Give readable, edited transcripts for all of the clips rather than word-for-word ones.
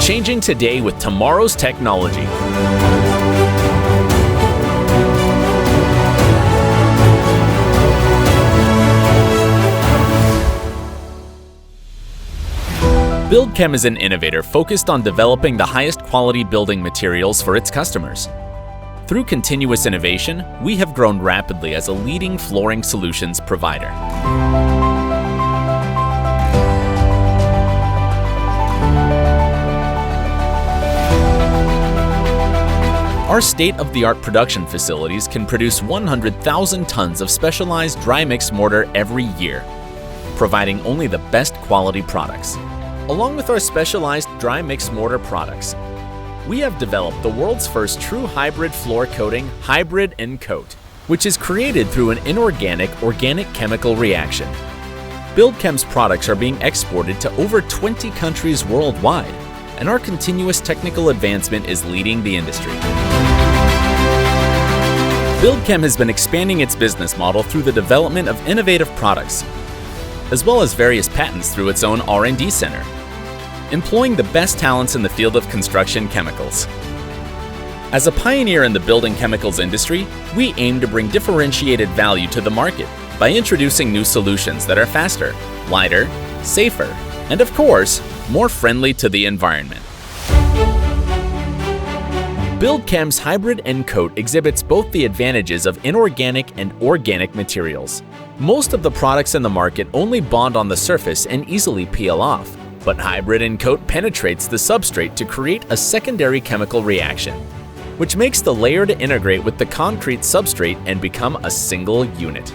Changing today with tomorrow's technology. BUILDCHEM is an innovator focused on developing the highest quality building materials for its customers. Through continuous innovation, we have grown rapidly as a leading flooring solutions provider. Our state-of-the-art production facilities can produce 100,000 tons of specialized dry mix mortar every year, providing only the best quality products. Along with our specialized dry mix mortar products, we have developed the world's first true hybrid floor coating, Hybrid & Coat, which is created through an inorganic organic chemical reaction. BUILDCHEM's products are being exported to over 20 countries worldwide, and our continuous technical advancement is leading the industry. BUILDCHEM has been expanding its business model through the development of innovative products, as well as various patents through its own R&D center, employing the best talents in the field of construction chemicals. As a pioneer in the building chemicals industry, we aim to bring differentiated value to the market by introducing new solutions that are faster, lighter, safer, and of course, more friendly to the environment. BUILDCHEM's Hybrid & Coat exhibits both the advantages of inorganic and organic materials. Most of the products in the market only bond on the surface and easily peel off, but Hybrid & Coat penetrates the substrate to create a secondary chemical reaction, which makes the layer to integrate with the concrete substrate and become a single unit.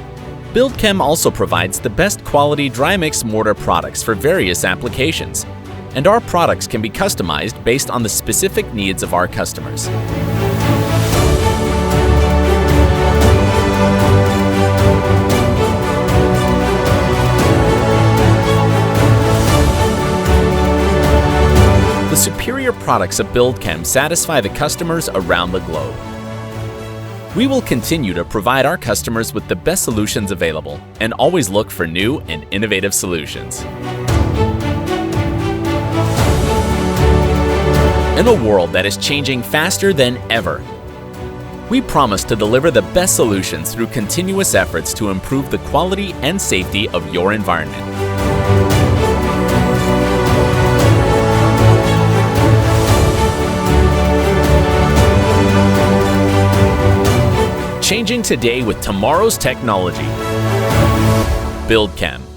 BUILDCHEM also provides the best quality dry mix mortar products for various applications, and our products can be customized based on the specific needs of our customers. The superior products of BUILDCHEM satisfy the customers around the globe. We will continue to provide our customers with the best solutions available and always look for new and innovative solutions. In a world that is changing faster than ever, we promise to deliver the best solutions through continuous efforts to improve the quality and safety of your environment. Changing today with tomorrow's technology. BUILDCHEM.